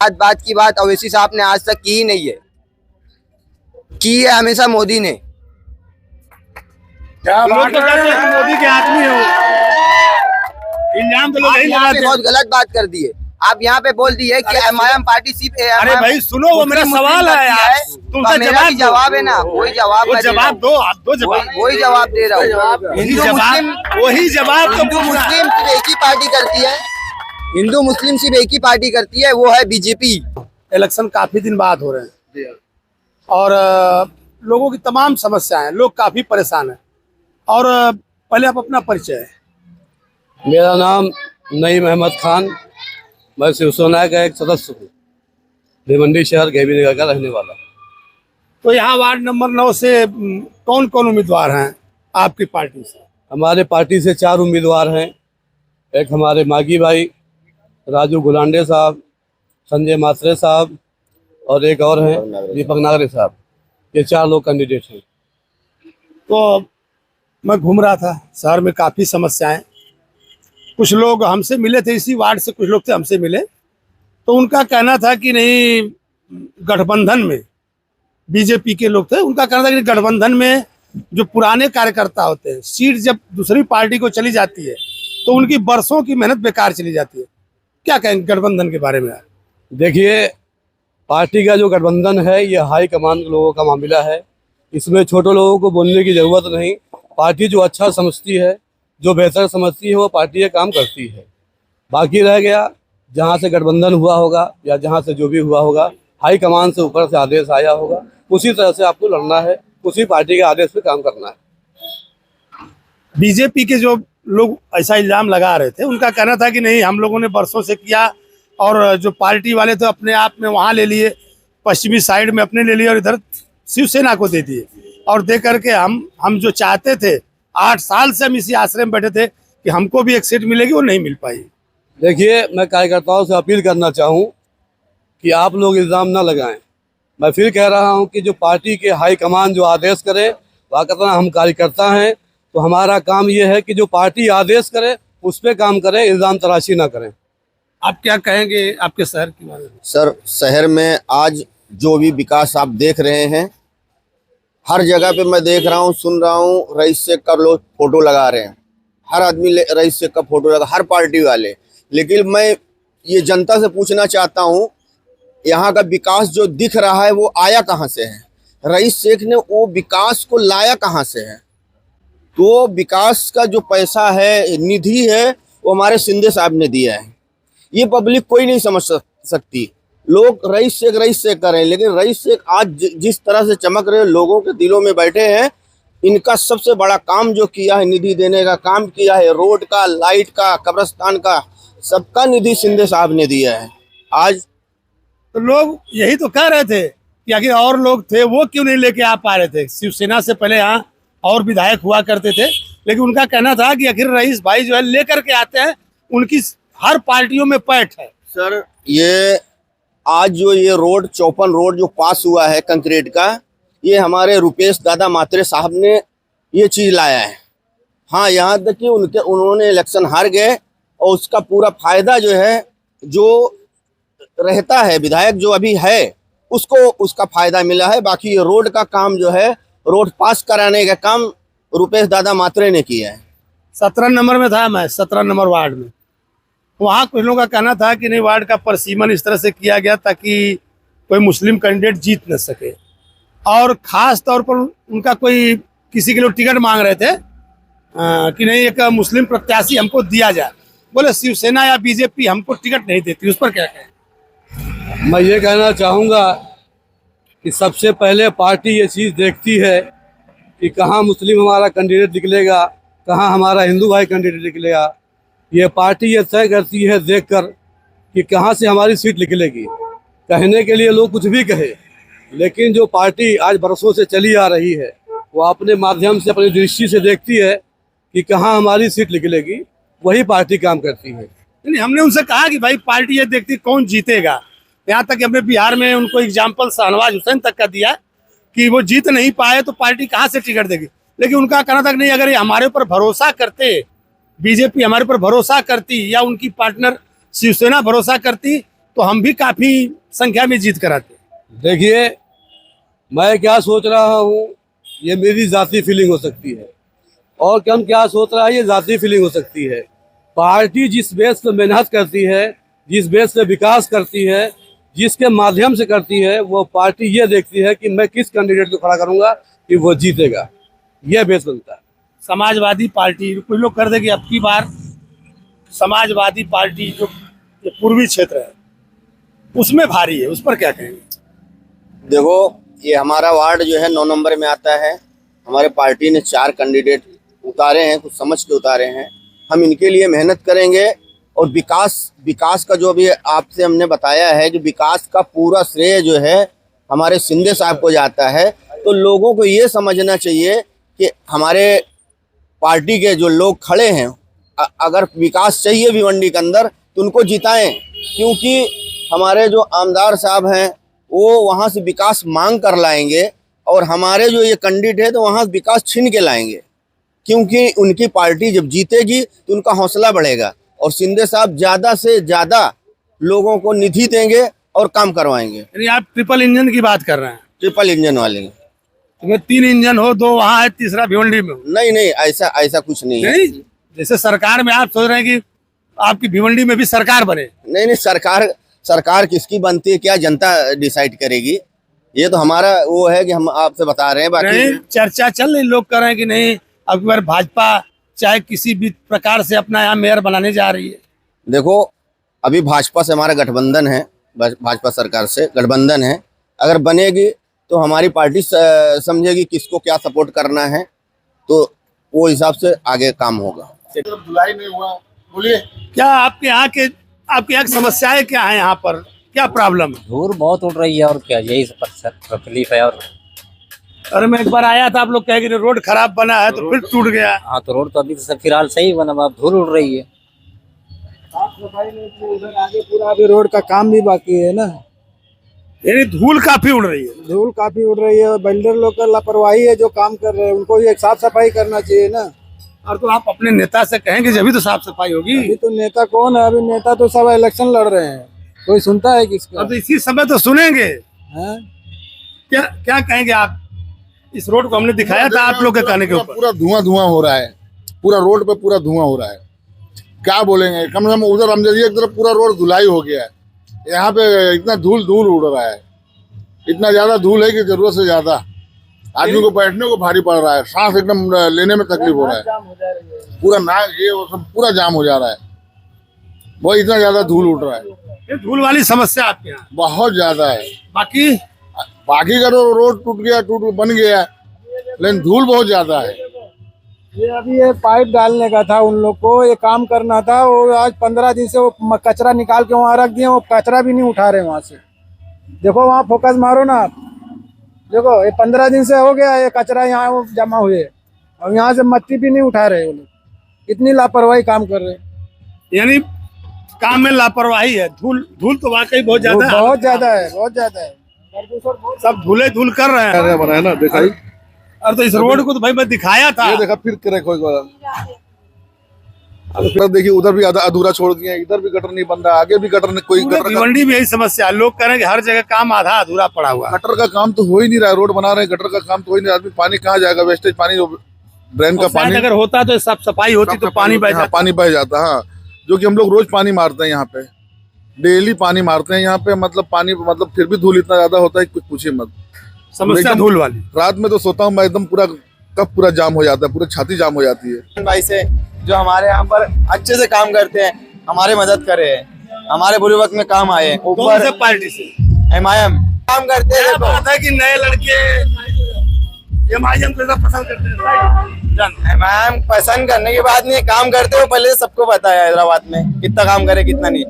बात की बात ओवैसी साहब ने आज तक की ही नहीं है, की है हमेशा मोदी ने। क्या बात है, मोदी के आदमी हो, इल्जाम तो लोग नहीं लगाते। बहुत गलत बात कर दी है आप यहाँ पे, बोल दी है कि एमआईएम पार्टी सिर्फ। अरे भाई सुनो, वो मेरा सवाल है यार, तुमसे जवाब है ना, वही जवाब दो, आप दो जवाब, वही जवाब दे रहा हूँ। वही जवाब हिंदू मुस्लिम सिर्फ एक ही पार्टी करती है, हिंदू मुस्लिम सिर्फ एक ही पार्टी करती है, वो है बीजेपी। इलेक्शन काफी दिन बाद हो रहे हैं और लोगों की तमाम समस्याएं हैं, लोग काफी परेशान हैं। और पहले आप अपना परिचय है। मेरा नाम नईम अहमद खान, मैं शिवसेना का एक सदस्य हूँ, भिवंडी शहर घेवी नगर का रहने वाला। तो यहाँ वार्ड नंबर 9 से कौन कौन उम्मीदवार हैं आपकी पार्टी से? हमारे पार्टी से 4 उम्मीदवार हैं। एक हमारे मागी भाई राजू गुलांडे साहब, संजय मात्रे साहब और एक और हैं दीपक नागरे साहब। ये 4 लोग कैंडिडेट हैं। तो मैं घूम रहा था शहर में, काफ़ी समस्याएं, कुछ लोग हमसे मिले थे इसी वार्ड से, कुछ लोग थे हमसे मिले, तो उनका कहना था कि नहीं, गठबंधन में बीजेपी के लोग थे, उनका कहना था कि गठबंधन में जो पुराने कार्यकर्ता होते हैं, सीट जब दूसरी पार्टी को चली जाती है तो उनकी बरसों की मेहनत बेकार चली जाती है। क्या कहेंगे गठबंधन के बारे में? देखिए, पार्टी का जो गठबंधन है ये हाई कमान लोगों का मामला है, इसमें छोटे लोगों को बोलने की ज़रूरत नहीं। पार्टी जो अच्छा समझती है, जो बेहतर समझती है, वो पार्टी ये काम करती है। बाकी रह गया जहाँ से गठबंधन हुआ होगा या जहाँ से जो भी हुआ होगा, हाई कमान से ऊपर से आदेश आया होगा, उसी तरह से आपको लड़ना है, उसी पार्टी के आदेश पे काम करना है। बीजेपी के जो लोग ऐसा इल्जाम लगा रहे थे, उनका कहना था कि नहीं, हम लोगों ने बरसों से किया और जो पार्टी वाले थे अपने आप में वहाँ ले लिए, पश्चिमी साइड में अपने ले लिए और इधर शिवसेना को दे दिए, और दे करके हम जो चाहते थे, 8 साल से हम इसी आश्रय में बैठे थे कि हमको भी एक सीट मिलेगी, वो नहीं मिल पाई। देखिए, मैं कार्यकर्ताओं से अपील करना चाहूँ कि आप लोग इल्ज़ाम ना लगाएं। मैं फिर कह रहा हूं कि जो पार्टी के हाई कमान जो आदेश करे, वाकई हम कार्यकर्ता हैं, तो हमारा काम ये है कि जो पार्टी आदेश करे उस पर काम करें, इल्ज़ाम तराशी ना करें। आप क्या कहेंगे आपके शहर के बारे में? सर, शहर में आज जो भी विकास आप देख रहे हैं, हर जगह पे मैं देख रहा हूँ, सुन रहा हूँ, रईस शेख का लोग फोटो लगा रहे हैं, हर आदमी रईस शेख का फोटो लगा, हर पार्टी वाले। लेकिन मैं ये जनता से पूछना चाहता हूँ, यहाँ का विकास जो दिख रहा है वो आया कहाँ से है? रईस शेख ने वो विकास को लाया कहाँ से है? तो विकास का जो पैसा है, निधि है, वो हमारे शिंदे साहब ने दिया है। ये पब्लिक कोई नहीं समझ सकती। लोग रईस शेख कर रहे हैं, लेकिन रईस शेख आज जिस तरह से चमक रहे लोगों के दिलों में बैठे हैं, इनका सबसे बड़ा काम जो किया है, निधि देने का काम किया है, रोड का, लाइट का, कब्रिस्तान का, सबका निधि शिंदे साहब ने दिया है। आज तो लोग यही तो कह रहे थे कि आखिर और लोग थे, वो क्यों नहीं लेके आ पा रहे थे? शिवसेना से पहले यहाँ और विधायक हुआ करते थे, लेकिन उनका कहना था कि आखिर रईस भाई जो है लेकर के आते हैं, उनकी हर पार्टियों में पैठ है। सर, ये आज जो ये रोड 54 रोड जो पास हुआ है कंक्रीट का, ये हमारे रुपेश दादा मात्रे साहब ने ये चीज़ लाया है। हाँ, यहाँ तक कि उन्होंने इलेक्शन हार गए और उसका पूरा फायदा जो है, जो रहता है विधायक जो अभी है, उसको उसका फायदा मिला है। बाकी ये रोड का काम जो है, रोड पास कराने का काम रुपेश दादा मात्रे ने किया है। 17 नंबर में था मैं, 17 नंबर वार्ड में। वहाँ कुछ लोगों का कहना था कि नहीं, वार्ड का परसीमन इस तरह से किया गया ताकि कोई मुस्लिम कैंडिडेट जीत न सके, और ख़ास तौर पर उनका कोई किसी के लोग टिकट मांग रहे थे कि नहीं, एक मुस्लिम प्रत्याशी हमको दिया जाए। बोले शिवसेना या बीजेपी हमको टिकट नहीं देती। उस पर क्या कहें? मैं ये कहना चाहूँगा कि सबसे पहले पार्टी ये चीज़ देखती है कि कहाँ मुस्लिम हमारा कैंडिडेट निकलेगा, कहाँ हमारा हिंदू भाई कैंडिडेट निकलेगा। ये पार्टी ये तय करती है देखकर कि कहाँ से हमारी सीट निकलेगी। कहने के लिए लोग कुछ भी कहे, लेकिन जो पार्टी आज बरसों से चली आ रही है, वो अपने माध्यम से, अपनी दृष्टि से देखती है कि कहाँ हमारी सीट निकलेगी, वही पार्टी काम करती है। नहीं, हमने उनसे कहा कि भाई पार्टी ये देखती कौन जीतेगा। यहाँ तक कि हमने बिहार में उनको एग्जाम्पल शाहनवाज हुसैन तक का दिया कि वो जीत नहीं पाए तो पार्टी कहाँ से टिकट देगी। लेकिन उनका कहना था कि नहीं, अगर ये हमारे ऊपर भरोसा करते, बीजेपी हमारे ऊपर भरोसा करती या उनकी पार्टनर शिवसेना भरोसा करती तो हम भी काफी संख्या में जीत कर आते। देखिए, मैं क्या सोच रहा हूँ ये मेरी जाती फीलिंग हो सकती है, और कम क्या सोच रहा है ये जाती फीलिंग हो सकती है। पार्टी जिस बेस पे मेहनत करती है, जिस बेस पे विकास करती है, जिसके माध्यम से करती है, वो पार्टी ये देखती है कि मैं किस कैंडिडेट को खड़ा करूंगा कि वो जीतेगा, ये बेस बनता है। समाजवादी पार्टी कुछ लोग कर देगी, अब की बार समाजवादी पार्टी जो ये पूर्वी क्षेत्र है उसमें भारी है, उस पर क्या कहेंगे? देखो, ये हमारा वार्ड जो है 9 नंबर में आता है। हमारे पार्टी ने 4 कैंडिडेट उतारे हैं, कुछ समझ के उतारे हैं। हम इनके लिए मेहनत करेंगे और विकास का जो भी आपसे हमने बताया है कि विकास का पूरा श्रेय जो है हमारे शिंदे साहब को जाता है। तो लोगों को ये समझना चाहिए कि हमारे पार्टी के जो लोग खड़े हैं, अगर विकास चाहिए भिवंडी के अंदर तो उनको जिताएं, क्योंकि हमारे जो आमदार साहब हैं वो वहाँ से विकास मांग कर लाएंगे और हमारे जो ये कैंडिडेट है तो वहाँ विकास छीन के लाएंगे, क्योंकि उनकी पार्टी जब जीतेगी तो उनका हौसला बढ़ेगा और शिंदे साहब ज़्यादा से ज़्यादा लोगों को निधि देंगे और काम करवाएंगे। यानी आप ट्रिपल इंजन की बात कर रहे हैं? ट्रिपल इंजन वाले तो 3 इंजन हो, 2 वहाँ है, तीसरा भिवंडी में हो? नहीं, ऐसा कुछ नहीं है। नहीं, जैसे सरकार में आप सोच रहे हैं कि आपकी भिवंडी में भी सरकार बने? नहीं, सरकार किसकी बनती है क्या जनता डिसाइड करेगी। ये तो हमारा वो है कि हम आपसे बता रहे हैं। बाकी नहीं, चर्चा चल रही, लोग कह रहे हैं कि नहीं अब बार भाजपा चाहे किसी भी प्रकार से अपना यहाँ मेयर बनाने जा रही है। देखो, अभी भाजपा से हमारा गठबंधन है, भाजपा सरकार से गठबंधन है। अगर बनेगी तो हमारी पार्टी समझेगी किसको क्या सपोर्ट करना है, तो वो हिसाब से आगे काम होगा। जुलाई में हुआ, बोलिए क्या आपके यहाँ की समस्याएं क्या है? यहाँ पर क्या प्रॉब्लम है? धूल बहुत उड़ रही है और क्या, यही तकलीफ है। और अरे मैं एक बार आया था, आप लोग कहे कि रोड खराब बना है तो फिर टूट गया। हाँ, तो रोड तो अभी तो फिलहाल सही बना, अब धूल उड़ रही है। साफ सफाई में तो उधर आगे पूरा अभी रोड का काम भी बाकी है ना, यानी धूल काफी उड़ रही है। धूल काफी उड़ रही है। बिल्डर लोग का लापरवाही है जो काम कर रहे हैं, उनको ये साफ सफाई करना चाहिए ना। और तो आप अपने नेता से कहेंगे जब भी तो साफ सफाई होगी। अभी तो नेता कौन है? अभी नेता तो सब इलेक्शन लड़ रहे हैं, कोई सुनता है किसका? अब तो इसी समय तो सुनेंगे। हैं? क्या कहेंगे आप? इस रोड को हमने दिखाया था आप लोग के कहने के ऊपर। पूरा धुआं हो रहा है, पूरा रोड पे पूरा धुआं हो रहा है। क्या बोलेंगे, कम से कम उधर रामजरिया की तरफ पूरा रोड धुलाई हो गया है, यहाँ पे इतना धूल उड़ रहा है, इतना ज्यादा धूल है कि जरूरत से ज्यादा आदमी को बैठने को भारी पड़ रहा है, सांस एकदम लेने में तकलीफ हो रहा है, पूरा नाक ये वो सब पूरा जाम हो जा रहा है, वो इतना ज्यादा धूल उड़ रहा है। ये धूल वाली समस्या आपके यहाँ बहुत ज्यादा है। बाकी का रोड टूट बन गया, लेकिन धूल बहुत ज्यादा है। ये अभी ये पाइप डालने का था, उन लोग को ये काम करना था, वो आज 15 दिन से वो कचरा निकाल के वहाँ रख दिए, वो कचरा भी नहीं उठा रहे वहाँ से। देखो वहाँ फोकस मारो ना आप, देखो ये 15 दिन से हो गया ये कचरा यहाँ जमा हुए और यहाँ से मट्टी भी नहीं उठा रहे वो लोग, इतनी लापरवाही काम कर रहे हैं। यानी काम में लापरवाही है। धूल तो वाकई बहुत ज्यादा है, बहुत ज्यादा है, बहुत ज्यादा है। सब धूल कर रहे हैं। बना है ना, देखा ही। और तो इस रोड को तो भाई मैं दिखाया था, ये देखा फिर क्रैक हो गया। अब देखिए उधर भी अधूरा छोड़ दिए, इधर भी गटर नहीं बन रहा, आगे भी गटर नहीं, कोई गटर भिवंडी में यही समस्या है। लोग कह रहे हैं कि हर जगह काम आधा अधूरा पड़ा हुआ है। गटर का काम तो हो ही नहीं रहा है, रोड बना रहे हैं, गटर का काम तो हो ही नहीं रहा। आदमी पानी कहाँ जाएगा, वेस्टेज पानी, ड्रेन का पानी अगर होता तो साफ सफाई होती तो पानी बह जाता। पानी बह जाता। हाँ, जो कि हम लोग रोज पानी मारते हैं यहाँ पे, डेली पानी मारते हैं यहाँ पे, मतलब पानी मतलब फिर भी धूल इतना ज्यादा होता है कुछ पूछिए मत। समस्या धूल वाली। रात में तो सोता हूँ मैं एकदम पूरा जाम हो जाता है, पूरा छाती जाम हो जाती है। भाई से जो हमारे यहाँ पर अच्छे से काम करते हैं, हमारे मदद करे हैं, हमारे बुरे वक्त में काम आए हैं। कौन से पार्टी से? MIM काम करते हैं। बात है कि नए लड़के MIM को पसंद करते हैं। MIM पसंद करने की बात नहीं, काम करते हो पहले से सबको पता है हैदराबाद में कितना काम करे कितना नहीं।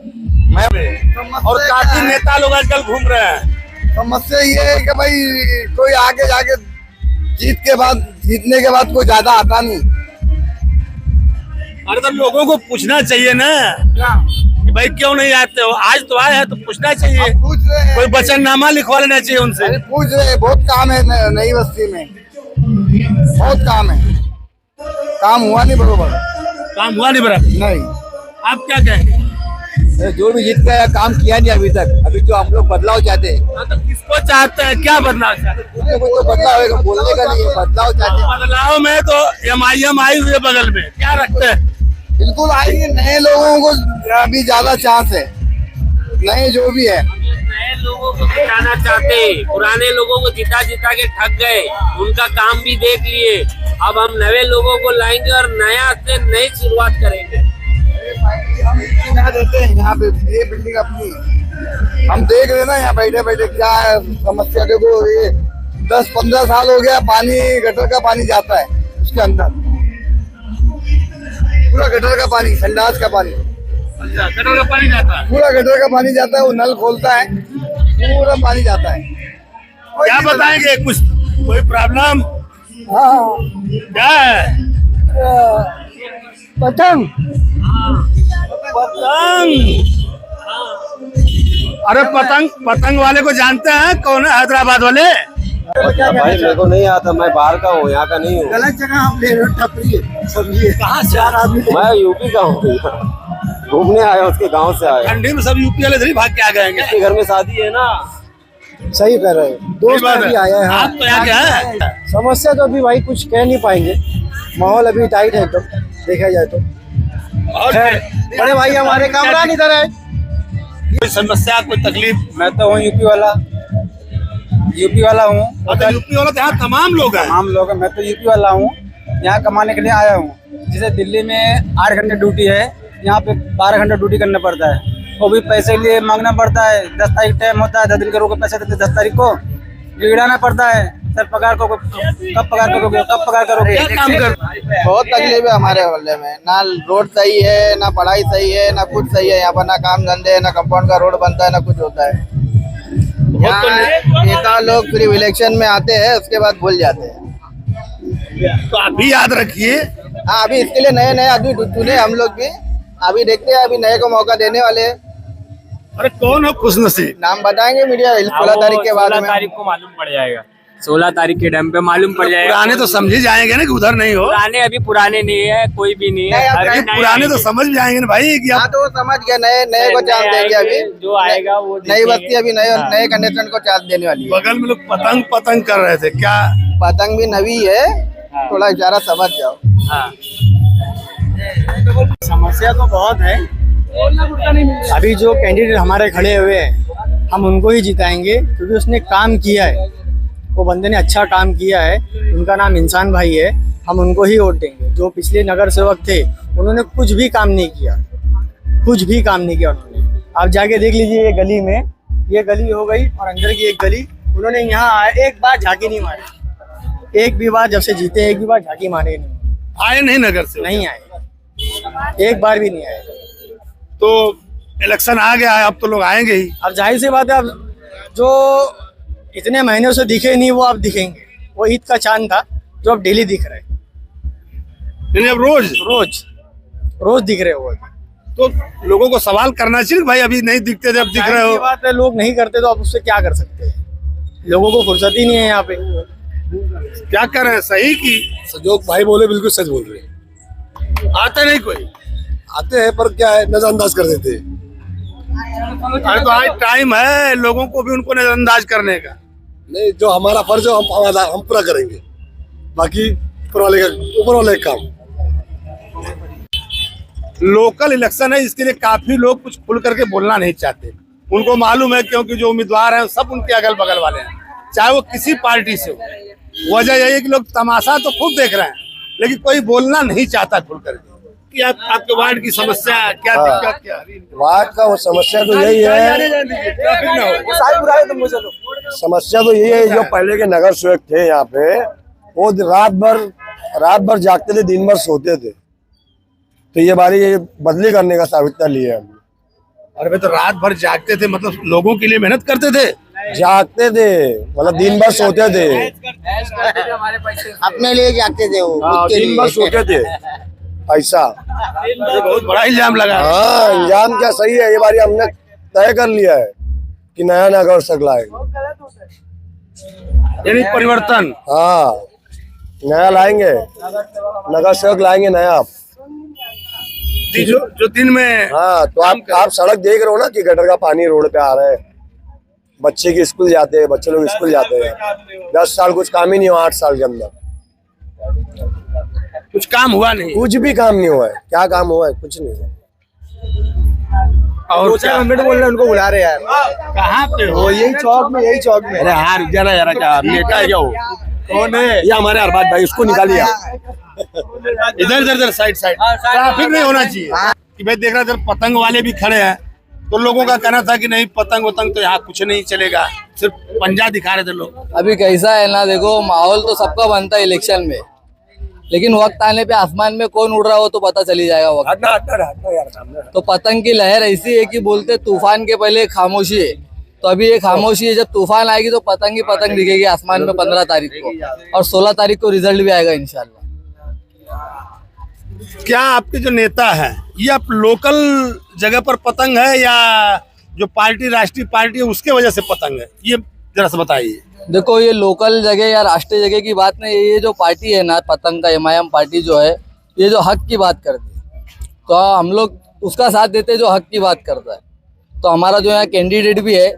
मैं और काफी नेता लोग आजकल घूम रहे हैं। समस्या ये है कि भाई कोई आगे जाके जीतने के बाद कोई ज्यादा आता नहीं। अरे तो लोगों को पूछना चाहिए ना कि भाई क्यों नहीं आते हो, आज तो आए हैं तो पूछना चाहिए, कोई वचननामा लिखवा लेना चाहिए उनसे। पूछ रहे, बहुत काम है नई बस्ती में, बहुत काम है, काम हुआ नहीं बरोबर, काम हुआ नहीं बराबर। नहीं। आप क्या कहेंगे? जो भी जीत गया काम किया नहीं अभी तक। अभी जो हम लोग बदलाव चाहते हैं, हाँ, तो किसको चाहते हैं, क्या बदलाव चाहते हैं? कुछ तो बदलाव होगा, बोलने का नहीं है, बदलाव चाहते हैं। बदलाव में तो MIM आई हुई है बगल में, क्या रखते हैं? बिल्कुल आएंगे, नए लोगों को अभी ज्यादा चांस है, नए जो भी है। नए लोगों को जिताना चाहते, पुराने लोगों को जिता जिता के थक गए, उनका काम भी देख लिए। अब हम नए लोगों को लाएंगे और नया से नई शुरुआत करेंगे। हम देते हैं यहाँ पे, ये बिल्डिंग अपनी हम देख रहे ना, यहाँ बैठे बैठे क्या है समस्या। देखो ये 10-15 साल हो गया, पानी गटर का पानी जाता है उसके अंदर, पूरा गटर का पानी, संडास का पानी, अच्छा, गटर का पानी जाता है। पूरा गटर का पानी जाता है। वो नल खोलता है, पूरा पानी जाता है। क्या बताएंगे, कुछ कोई प्रॉब्लम हाँ, क्या है? पतंग पतंग, अरे पतंग वाले को जानते हैं, कौन है? हैदराबाद वाले। भाई मेरे को नहीं आता, मैं बाहर का हूँ, यहाँ का नहीं हूँ। गलत जगह हम ले रहे हो, टपरी है, समझिए। कहाँ से? 4 आदमी मैं यूपी का हूँ, घूमने आया, उसके गांव से आया। ठंडी में सब यूपी वाले इधर भाग के आ गए। उसके घर में शादी है ना। सही कर रहे हैं, दोस्त अभी आया है। आप तो यहाँ क्या है? समस्या तो अभी भाई कुछ कह नहीं पाएंगे, माहौल अभी टाइट है एकदम, देखा जाए तो। और बड़े भाई हमारे कामरान इधर है। कोई समस्या, कोई तकलीफ? मैं तो हूँ यूपी वाला हूँ। तो यूपी वाला तो यहाँ तमाम लोग हैं। तमाम लोग हैं, मैं तो यूपी वाला हूँ, यहाँ कमाने के लिए आया हूँ। जैसे दिल्ली में 8 घंटे ड्यूटी है, यहाँ पे 12 घंटे ड्यूटी करना पड़ता है। वो भी पैसे के लिए मांगना पड़ता है। 10 तारीख टाइम होता है, 10 दिन करोगे पैसे देते, 10 तारीख को गिड़ाना पड़ता है। सर पगार को कब पगार करोगे, कब पगार करोगे? क्या काम कर? बहुत तकलीफ है हमारे मोहल्ले में, ना रोड सही है, ना पढ़ाई सही है, ना कुछ सही है। यहाँ पर ना काम धंधे, ना कंपाउंड का रोड बनता है, ना कुछ होता है। यहाँ नेता लोग सिर्फ इलेक्शन में आते हैं, उसके बाद भूल जाते हैं। तो अभी याद रखिए, हाँ, अभी इसके लिए नए आदमी चुने हम लोग भी। अभी देखते हैं, अभी नए को मौका देने वाले हैं। अरे कौन हो खुशनसीब? नाम बताएंगे मीडिया 16 तारीख के बाद में। 16 तारीख को मालूम पड़ जाएगा, 16 तारीख के टाइम पे मालूम पड़ जाएगा। पुराने तो समझ ही जाएंगे ना कि उधर नहीं हो। पुराने अभी पुराने नहीं है, कोई भी नहीं है। नहीं, पुराने तो समझ भी जाएंगे ना भाई कि हाँ, तो वो समझ गए, नए को चांस देंगे। अभी जो आएगा वो नई बस्ती अभी नए कंडीशन को चांस देने वाली है। बगल में लोग पतंग कर रहे थे क्या? पतंग भी नवी है, थोड़ा इशारा समझ जाओ। समस्या तो बहुत है। अभी जो कैंडिडेट हमारे खड़े हुए हैं, हम उनको ही जिताएंगे, क्योंकि उसने काम किया है। वो बंदे ने अच्छा काम किया है। उनका नाम इंसान भाई है, हम उनको ही वोट देंगे। जो पिछले नगर सेवक थे, उन्होंने कुछ भी काम नहीं किया, कुछ भी काम नहीं किया उन्होंने। आप जाके देख लीजिए, ये गली में, ये गली हो गई और अंदर की एक गली, उन्होंने यहाँ एक बार झांकी नहीं मारी। एक भी बार जब से जीते, एक भी बार झांकी मारे नहीं। आए नहीं नगर से? नहीं आए, एक बार भी नहीं आए। तो इलेक्शन आ गया है, अब तो लोग आएंगे ही। अब जाहिर सी बात है, अब जो इतने महीनों से दिखे नहीं, वो अब दिखेंगे। वो ईद का चांद था जो अब डेली दिख रहा है, यानी अब रोज रोज दिख रहे हो। तो लोगों को सवाल करना चाहिए, भाई अभी नहीं दिखते थे, अब दिख रहे हो। बात है, लोग नहीं करते तो अब उससे क्या कर सकते हैं? लोगों को फुर्सत ही नहीं है यहाँ पे। क्या कर रहे हैं? सही की सहयोग भाई बोले बिल्कुल सच बोल रहे हैं। आते नहीं कोई? आते हैं पर क्या है, नजरअंदाज कर देते हैं। अरे तो आज टाइम है लोगों को भी उनको नजरअंदाज करने का। नहीं, जो हमारा फर्ज है हम पूरा करेंगे, बाकी ऊपर वाले का काम। लोकल इलेक्शन है, इसके लिए काफी लोग कुछ खुल करके बोलना नहीं चाहते। उनको मालूम है, क्योंकि जो उम्मीदवार हैं सब उनके अगल बगल वाले हैं, चाहे वो किसी पार्टी से हो। वजह यही है कि लोग तमाशा तो खूब देख रहे हैं, लेकिन कोई बोलना नहीं चाहता खुल करके कि आपके वार्ड की समस्या क्या, दिक्कत क्या? वार्ड का वो समस्या तो यही है, समस्या तो यही है, जो पहले के नगर सेवक थे यहाँ पे, वो रात भर जागते थे, दिन भर सोते थे। तो ये बारी ये बदली करने का सावित्रा लिया है। अरे तो रात भर जागते थे, मतलब लोगों के लिए मेहनत करते थे? जागते थे मतलब दिन भर सोते थे, अपने लिए जागते थे वो, खुद के दिन लिए। भर सोते थे ऐसा। ये बहुत बड़ा इल्जाम लगा। हाँ, इंजाम क्या सही है, ये बारी हमने तय कर लिया है कि नया नगर सेवक लाएंगे। यानी परिवर्तन। हाँ, नया लाएंगे, नगर सेवक लाएंगे नया। जो दिन में हाँ, तो आप सड़क देख रहे हो ना कि गटर का पानी रोड पे आ रहा है, बच्चे के स्कूल जाते हैं, बच्चे लोग स्कूल जाते हैं, 10 साल कुछ काम ही नहीं हुआ, 8 साल के अंदर कुछ काम हुआ नहीं, कुछ भी काम नहीं हुआ है। क्या काम हुआ है? कुछ नहीं हुआ। और क्या बोल रहे हैं, उनको बुला रहे यार। कहाँ पे हो? यही चौक में अरे यार जाना यार, क्या नेता है क्या वो? कौन है? ये हमारे अरबाज भाई, उसको निकालिए। इधर साइड ट्रैफिक नहीं होना चाहिए कि भाई देख रहा इधर पतंग वाले भी खड़े हैं, तो लोगों का कहना था कि नहीं पतंग वतंग तो यहाँ कुछ नहीं चलेगा, सिर्फ पंजा दिखा रहे थे लोग। अभी कैसा है ना, देखो माहौल तो सबका बनता है इलेक्शन में, लेकिन वक्त आने पे आसमान में कौन उड़ रहा हो तो पता चली जाएगा वक्त। तो पतंग की लहर ऐसी है कि बोलते तूफान के पहले खामोशी है, तो अभी ये खामोशी है। जब तूफान आएगी तो पतंग ही पतंग दिखेगी आसमान में 15 तारीख को, और 16 तारीख को रिजल्ट भी आएगा इंशाल्लाह। क्या आपके जो नेता है ये आप लोकल जगह पर पतंग है या जो पार्टी राष्ट्रीय पार्टी है उसके वजह से पतंग है, ये जरा सा बताइए। देखो ये लोकल जगह या राष्ट्रीय जगह की बात नहीं, ये जो पार्टी है ना पतंग का, MIM पार्टी जो है, ये जो हक की बात करती है तो हम लोग उसका साथ देते हैं जो हक की बात करता है। तो हमारा जो यहाँ कैंडिडेट भी है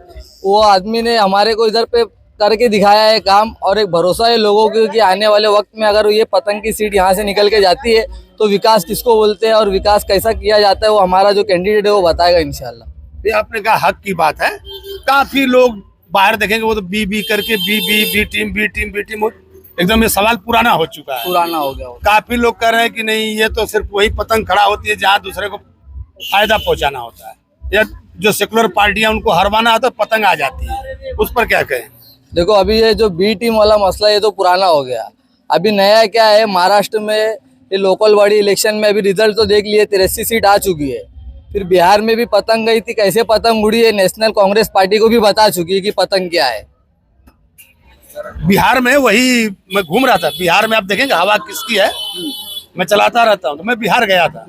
वो आदमी ने हमारे को इधर पे करके दिखाया है काम, और एक भरोसा है लोगों को कि आने वाले वक्त में अगर ये पतंग की सीट यहाँ से निकल के जाती है तो विकास किसको बोलते हैं और विकास कैसा किया जाता है वो हमारा जो कैंडिडेट है वो बताएगा इंशाल्लाह। ये आपने कहा हक की बात है, काफी लोग बाहर देखेंगे वो तो बी करके बी टीम एकदम ये सवाल पुराना हो चुका है, पुराना हो गया। काफी लोग कह रहे हैं कि नहीं ये तो सिर्फ वही पतंग खड़ा होती है जहाँ दूसरे को फायदा पहुंचाना होता है, या जो सेकुलर पार्टियां उनको हरवाना होता है पतंग आ जाती है, उस पर क्या कहें? देखो अभी ये जो बी टीम वाला मसला ये तो पुराना हो गया, अभी नया क्या है, महाराष्ट्र में ये लोकल बॉडी इलेक्शन में अभी रिजल्ट तो देख लिए 83 सीट आ चुकी है। फिर बिहार में भी पतंग गई थी, कैसे पतंग उड़ी है नेशनल कांग्रेस पार्टी को भी बता चुकी है कि पतंग क्या है। बिहार में वही मैं घूम रहा था, बिहार में आप देखेंगे हवा किसकी है, मैं चलाता रहता हूँ, तो मैं बिहार गया था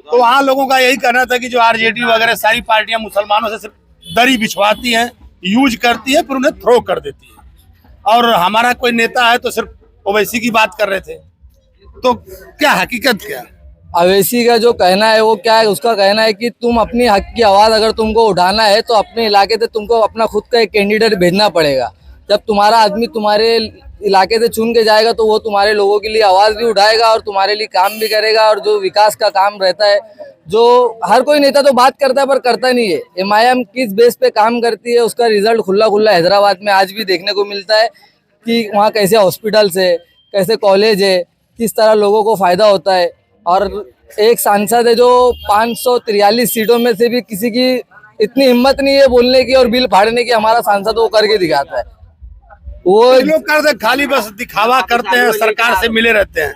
तो वहाँ लोगों का यही कहना था कि जो RJD वगैरह सारी पार्टियां मुसलमानों से सिर्फ दरी बिछवाती हैं, यूज करती है, फिर उन्हें थ्रो कर देती है, और हमारा कोई नेता है तो सिर्फ ओवैसी की बात कर रहे थे। तो क्या हकीकत क्या? अवैसी का जो कहना है वो क्या है, उसका कहना है कि तुम अपनी हक की आवाज़ अगर तुमको उठाना है तो अपने इलाके से तुमको अपना खुद का एक कैंडिडेट भेजना पड़ेगा। जब तुम्हारा आदमी तुम्हारे इलाके से चुन के जाएगा तो वो तुम्हारे लोगों के लिए आवाज़ भी उठाएगा और तुम्हारे लिए काम भी करेगा, और जो विकास का काम रहता है, जो हर कोई नेता तो बात करता है पर करता नहीं है, MIM किस बेस पे काम करती है उसका रिजल्ट खुला हैदराबाद में आज भी देखने को मिलता है कि वहाँ कैसे हॉस्पिटल्स है, कैसे कॉलेज है, किस तरह लोगों को फ़ायदा होता है। और एक सांसद है जो 543 सीटों में से भी किसी की इतनी हिम्मत नहीं है बोलने की और बिल फाड़ने की, हमारा सांसद वो करके दिखाता है। वो लोग करते खाली बस दिखावा करते हैं, सरकार से मिले रहते हैं,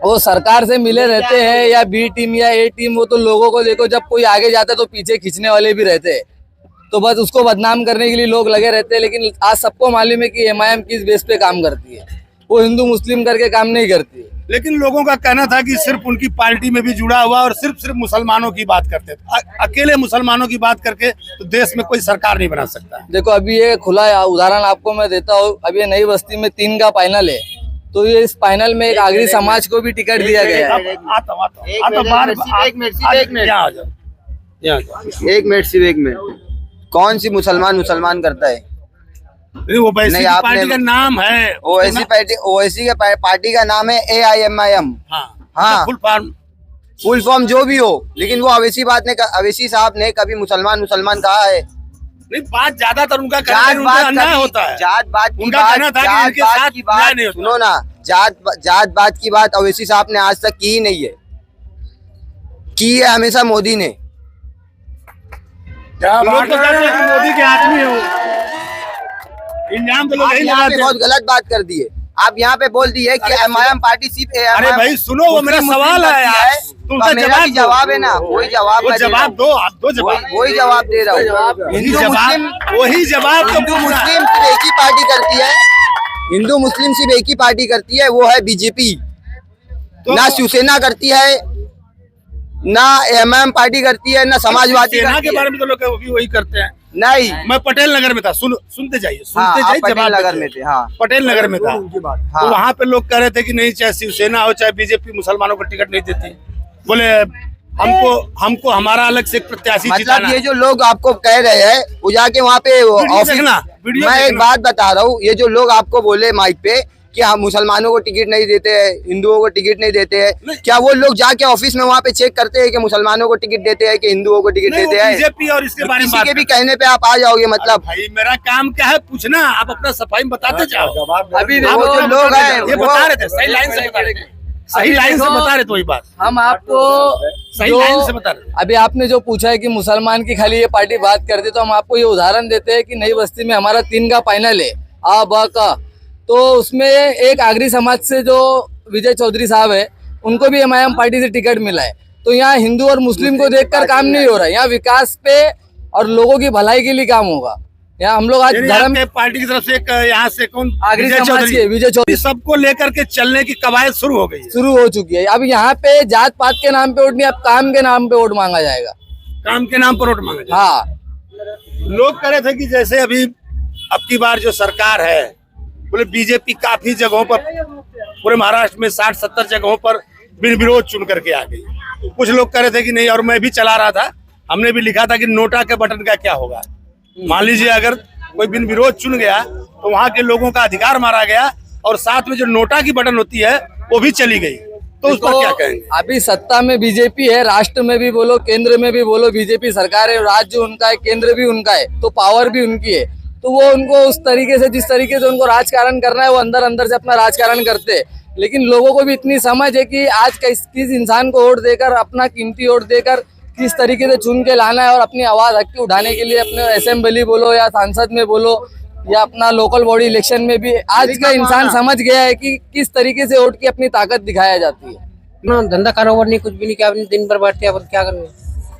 वो सरकार से मिले रहते हैं या बी टीम या ए टीम, वो तो लोगों को देखो जब कोई आगे जाता है तो पीछे खींचने वाले भी रहते हैं, तो बस उसको बदनाम करने के लिए लोग लगे रहते हैं। लेकिन आज सबको मालूम है कि MIM किस बेस पे काम करती है, वो हिंदू मुस्लिम करके काम नहीं करती है। लेकिन लोगों का कहना था कि सिर्फ उनकी पार्टी में भी जुड़ा हुआ और सिर्फ मुसलमानों की बात करते थे, अकेले मुसलमानों की बात करके तो देश में कोई सरकार नहीं बना सकता। देखो अभी ये खुला उदाहरण आपको मैं देता हूँ, अभी ये नई बस्ती में 3 का फाइनल है, तो ये इस फाइनल में एक आगरी समाज को भी टिकट दिया गया है। एक मिनट कौन सी मुसलमान करता है? ओवैसी पार्टी का नाम है, ओवैसी के पार्टी का नाम है AIMIM। हाँ फुल फॉर्म जो भी हो, लेकिन वो अवैसी साहब ने कभी मुसलमान कहा है? नहीं, बात ज्यादातर उनका अन्याय होता है, जात बात की सुनो ना, जात बात की बात अवैसी साहब ने आज तक की ही नहीं है, की है हमेशा मोदी ने। मोदी के आदमी हो, इंजाम तो लोग यहाँ पे बहुत गलत बात कर दी है, आप यहाँ पे बोल दी है कि MIM पार्टी सिर्फ अरे भाई सुनो, वो मेरा सवाल है यार, तुमसे जवाब है ना, वही जवाब दो, आप दो जवाब, वही जवाब दे रहा हूँ। वही जवाब हिंदू मुस्लिम सिर्फ एक ही पार्टी करती है, हिंदू मुस्लिम सिर्फ एक ही पार्टी करती है, वो है BJP। ना शिवसेना करती है, ना MIM पार्टी करती है, ना समाजवादी के बारे में तो लोग वही करते हैं। नहीं, मैं पटेल नगर में था, सुनते जाइए पटेल नगर में थे। हाँ पटेल नगर में था, तो वहाँ पे लोग कह रहे थे कि नहीं, चाहे शिवसेना हो चाहे BJP मुसलमानों को टिकट नहीं देती। बोले हमको हमारा अलग से एक प्रत्याशी मतलब जिताना ये है। जो लोग आपको कह रहे हैं वो जाके वहाँ पे ऑफिस, देखना, वीडियो मैं एक देखना। बात बता रहा हूँ, ये जो लोग आपको बोले माइक पे कि हम मुसलमानों को टिकट नहीं देते हैं, हिंदुओं को टिकट नहीं देते हैं, क्या वो लोग जाके ऑफिस में वहाँ पे चेक करते हैं कि मुसलमानों को टिकट देते हैं कि हिंदुओं को टिकट देते हैं? बीजेपी और इसके बारे में किसी बात के भी करते हैं। कहने पे आप आ जाओगे मतलब? भाई मेरा काम क्या है पूछना, आप अपना सफाई में बताते जाओ। अभी वो देखो, जो लोग हैं ये बता रहे थे, सही लाइन से बता रहे थे, सही लाइन से बता रहे थे वही बात, हम आपको सही जो लाइन से बता रहे थे। अभी आपने जो पूछा है कि मुसलमान की खाली ये पार्टी बात करती, तो हम आपको ये उदाहरण देते हैं कि नई बस्ती में हमारा 3 का फाइनल है आ ब का, तो उसमें एक आगरी समाज से जो विजय चौधरी साहब है उनको भी एमआईएम पार्टी से टिकट मिला है। तो यहाँ हिंदू और मुस्लिम को देखकर काम नहीं हो रहा है, यहाँ विकास पे और लोगों की भलाई के लिए काम होगा। यहाँ हम लोग आज यानी धर्म आपके पार्टी की तरफ से एक यहाँ से कौन, आगरी विजय समाज चौधरी, के विजय चौधरी सबको लेकर के चलने की कवायद शुरू हो गई है। शुरू हो चुकी है। अब यहाँ पे जात पात के नाम पे वोट नहीं, अब काम के नाम पे वोट मांगा जाएगा। काम के नाम पर वोट मांगे जाए। हाँ, लोग कह रहे थे कि जैसे अभी अब की बार जो सरकार है, बोले बीजेपी काफी जगहों पर, पूरे महाराष्ट्र में 60-70 जगहों पर बिन विरोध चुन करके आ गई। कुछ लोग कह रहे थे कि नहीं, और मैं भी चला रहा था, हमने भी लिखा था कि नोटा के बटन का क्या होगा। मान लीजिए अगर कोई बिन विरोध चुन गया तो वहां के लोगों का अधिकार मारा गया, और साथ में जो नोटा की बटन होती है वो भी चली गई, तो उस पर क्या कहेंगे? अभी सत्ता में बीजेपी है, राष्ट्र में भी बोलो, केंद्र में भी बोलो, बीजेपी सरकार है, राज्य उनका है, केंद्र भी उनका है, तो पावर भी उनकी है। तो वो उनको उस तरीके से, जिस तरीके से उनको राजकारण करना है, वो अंदर अंदर से अपना राजकारण करते हैं। लेकिन लोगों को भी इतनी समझ है कि आज किस इंसान को वोट देकर, अपना कीमती वोट देकर किस तरीके से चुन के लाना है, और अपनी आवाज हक की उठाने के लिए अपने असेंबली बोलो या सांसद में बोलो या अपना लोकल बॉडी इलेक्शन में भी आज का इंसान समझ गया है कि किस तरीके से वोट की अपनी ताकत दिखाया जाती है। धंधा कारोबार नहीं, कुछ भी नहीं, क्या दिन भर बैठते हैं, क्या करना।